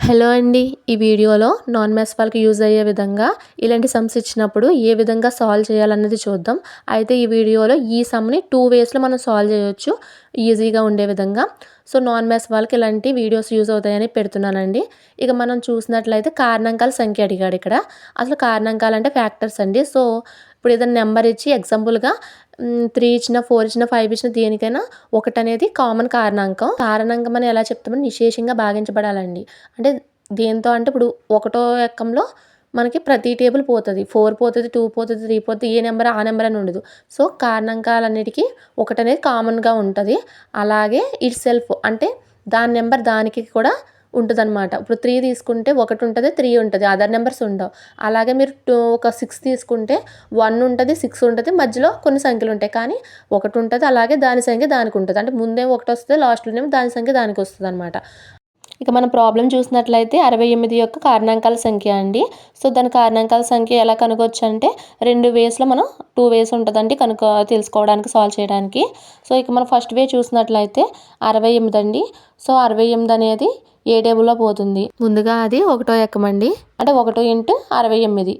Hello అండి. ఈ వీడియోలో నాన్ మ్యాథ్స్ వాళ్ళకి యూజ్ అయ్యే విధంగా ఇలాంటి సమ్స్ ఇచ్చినప్పుడు ఏ విధంగా సాల్వ్ చేయాలన్నది చూద్దాం. అయితే ఈ వీడియోలో ఈ సమ్‌ని 2 వేస్‌లో మనం సాల్వ్ చేయొచ్చు ఈజీగా ఉండే విధంగా. సో, నాన్ మ్యాథ్స్ వాళ్ళకి ఇలాంటి వీడియోస్ యూజ్ అవుతాయని పెడుతున్నానండి. ఇక మనం చూసినట్లయితే కారణాంకాల సంఖ్య అడిగాడిక్కడ. అసలు కారణాంకాలంటే ఫ్యాక్టర్స్ అండి. సో, ఇప్పుడు ఏదైనా నెంబర్ ఇచ్చి ఎగ్జాంపుల్‌గా 3 ఇచ్చినా, 4 ఇచ్చినా, 5 ఇచ్చినా దేనికైనా ఒకటనేది కామన్ కారణాంకం. కారణాంకం అని ఎలా చెప్తామంటే నిశేషంగా భాగించబడాలండి. అంటే దేంతో అంటే ఇప్పుడు ఒకటో ఎక్కంలో మనకి ప్రతి టేబుల్ పోతది. 4 పోతది, 2 పోతది, 3 పోతది. ఏ నెంబర్ ఆ నెంబర్ అని ఉండదు. సో, కారణాంకాలన్నిటికి ఒకటనేది కామన్‌గా ఉంటది. అలాగే ఇట్ సెల్ఫ్ అంటే దాని నెంబర్ దానికి కూడా ఉంటదనమాట. ఇప్పుడు 3 తీసుకుంటే 1 ఉంటది, 3 ఉంటది. అదర్ నెంబర్స్ ఉండవు. అలాగే మీరు ఒక 6 తీసుకుంటే 1 ఉంటది, 6 ఉంటది. మధ్యలో కొన్ని సంఖ్యలుంటాయి. కానీ 1 ఉంటది. అలాగే దాని సంఖ్య దానికుంటది. అంటే ముందేమో 1 వస్తది. లాస్ట్‌లోనేమో దాని సంఖ్య దానికొస్తదనమాట. ఇక మనం ప్రాబ్లమ్ చూసినట్లయితే 68 యొక్క కారణాంకాల సంఖ్య అండి. సో, దాని కారణాంకాల సంఖ్య ఎలా కనుగొచ్చంటే 2 వేస్‌లో మనం 2 వేస్ ఉంటదండి తెలుసుకోవడానికి, సాల్వ్ చేయడానికి. సో, ఇక మనం ఫస్ట్ వే చూసినట్లయితే 68 అండి. సో, 68 అనేది ఏ టేబుల్‌లో పోతుంది? ముందుగా అది ఒకటో ఎక్కమండి. అంటే 1 ఇంటూ 68.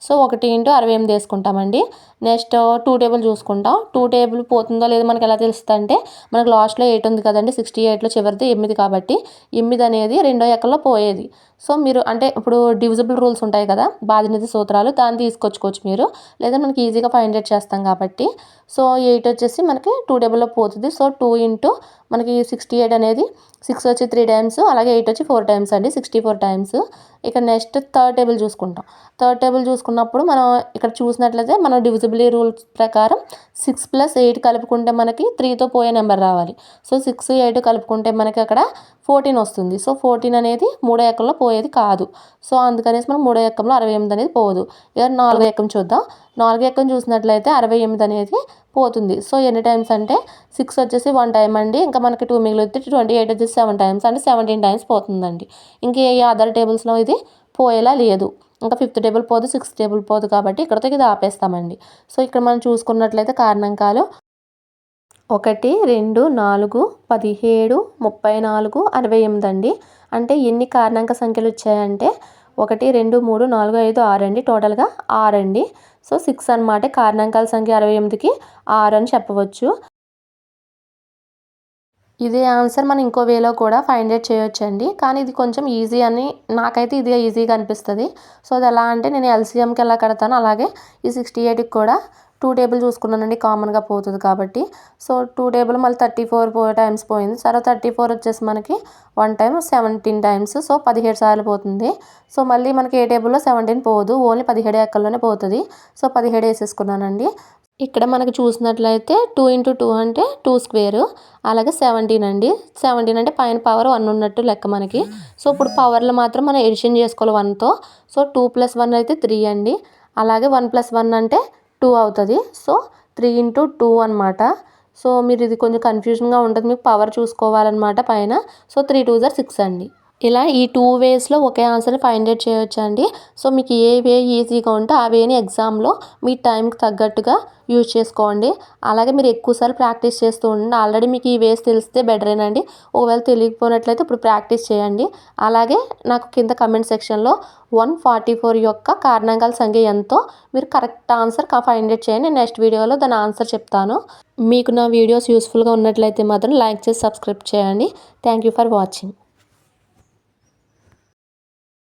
సో, 1 ఇంటూ 68 వేసుకుంటామండి. నెక్స్ట్ 2 టేబుల్ చూసుకుంటాం. 2 టేబుల్ పోతుందో లేదో మనకు ఎలా తెలుస్తదంటే మనకు లాస్ట్‌లో 8 ఉంది కదండీ. 68లో చివరిది 8 కాబట్టి 8 అనేది రెండో ఎక్కలో పోయేది. సో, మీరు అంటే ఇప్పుడు డివిజిబుల్ రూల్స్ ఉంటాయి కదా! బాధ్యనిధి సూత్రాలు దాన్ని తీసుకొచ్చుకోవచ్చు మీరు. లేదా మనకి ఈజీగా ఫైండ్ ఔట్ చేస్తాం కాబట్టి. సో, 8 వచ్చేసి మనకి 2 టేబుల్‌లో పోతది. సో, 2 ఇంటూ మనకి 68 అనేది 6 వచ్చి 3 టైమ్స్, అలాగే 8 వచ్చి 4 టైమ్స్ అండి. 64 టైమ్స్. ఇక నెక్స్ట్ థర్డ్ టేబుల్ చూసుకుంటాం. థర్డ్ టేబుల్ చూసుకున్నప్పుడు మనం ఇక్కడ చూసినట్లయితే మనం డివిజిబిలిటీ రూల్స్ ప్రకారం 6 + 8 కలుపుకుంటే మనకి 3తో పోయే నెంబర్ రావాలి. సో, 6, 8 కలుపుకుంటే మనకి అక్కడ 14 వస్తుంది. సో, 14 అనేది మూడో ఎక్కంలో పోయేది కాదు. సో, అందుకనేసి మనం మూడో ఎక్కంలో 68 అనేది పోదు. ఇక నాలుగో ఎక్కం చూద్దాం. నాలుగో ఎక్కం చూసినట్లయితే 68 అనేది పోతుంది. సో, ఎన్ని టైమ్స్ అంటే 6 వచ్చేసి 1 టైమ్ అండి. ఇంకా మనకి 2 మిగులుద్ది. 28 వచ్చేసి 7 టైమ్స్ అంటే 17 టైమ్స్ పోతుందండి. ఇంక ఏ అదర్ టేబుల్స్‌లో ఇది పోయేలా లేదు. ఇంకా 5థ్ టేబుల్ పోదు, 6థ్ టేబుల్ పోదు కాబట్టి ఇక్కడితో ఇది ఆపేస్తామండి. సో, ఇక్కడ మనం చూసుకున్నట్లయితే కారణాంకాలు 1, 2, 4, 17, 34, 68 అండి. అంటే ఎన్ని కారణాంక సంఖ్యలు వచ్చాయంటే 1, 2, 3, 4, 5, 6 అండి. టోటల్‌గా 6 అండి. సో, 6 అనమాట. కారణాంకాల సంఖ్య 68కి 6 అని చెప్పవచ్చు. ఇదే ఆన్సర్ మనం ఇంకో వేలో కూడా ఫైండ్ ఔట్ చేయొచ్చండి. కానీ ఇది కొంచెం ఈజీ అని నాకైతే ఇదే ఈజీగా అనిపిస్తది. సో, అది ఎలా అంటే నేను ఎల్‌సీఎంకి ఎలా కడతానో అలాగే ఈ 68కి కూడా 2 టేబుల్ చూసుకున్నానండి. కామన్‌గా పోతది కాబట్టి. సో, 2 టేబుల్ మళ్ళీ 34 టైమ్స్ పోయింది. సరే 34 వచ్చేసి మనకి 1 టైమ్ 17 టైమ్స్. సో, 17 సార్లు పోతుంది. సో, మళ్ళీ మనకి ఏ టేబుల్‌లో 17 పోదు. ఓన్లీ 17 ఎక్కల్లోనే పోతది. సో, 17 వేసేసుకున్నానండి. ఇక్కడ మనకు చూసినట్లయితే 2 ఇంటూ 2 అంటే 2 స్క్వేర్. అలాగే 17 అండి. 17 అంటే పైన పవర్ 1 ఉన్నట్టు లెక్క మనకి. సో, ఇప్పుడు పవర్లు మాత్రం మనం ఎడిషన్ చేసుకోవాలి 1తో. సో, 2 + 1 అయితే 3 అండి. అలాగే 1 + 1 అంటే 2 అవుతుంది. సో, 3 ఇంటూ 2 అనమాట. సో, మీరు ఇది కొంచెం కన్ఫ్యూజన్గా ఉంటుంది. మీకు పవర్ చూసుకోవాలన్నమాట పైన. సో, 3 2 జార్ 6 అండి. ఇలా ఈ 2 వేస్‌లో ఒకే ఆన్సర్‌ని ఫైండ్ ఔట్ చేయొచ్చండి. సో, మీకు ఏ వే ఈజీగా ఉంటే ఆ వేని ఎగ్జామ్‌లో మీ టైంకి తగ్గట్టుగా యూజ్ చేసుకోండి. అలాగే మీరు ఎక్కువ సార్లు ప్రాక్టీస్ చేస్తూ ఉండండి. ఆల్రెడీ మీకు ఈ వేస్ తెలిస్తే బెటరేనండి. ఒకవేళ తెలియకపోయినట్లయితే ఇప్పుడు ప్రాక్టీస్ చేయండి. అలాగే నాకు కింద కమెంట్ సెక్షన్‌లో 144 యొక్క కారణాంకాల సంఖ్య ఎంతో మీరు కరెక్ట్ ఆన్సర్ ఫైండ్ ఔట్ చేయండి. నేను నెక్స్ట్ వీడియోలో దాని ఆన్సర్ చెప్తాను. మీకు నా వీడియోస్ యూస్‌ఫుల్‌గా ఉన్నట్లయితే మాత్రం లైక్ చేసి సబ్స్క్రైబ్ చేయండి. Thank you for watching.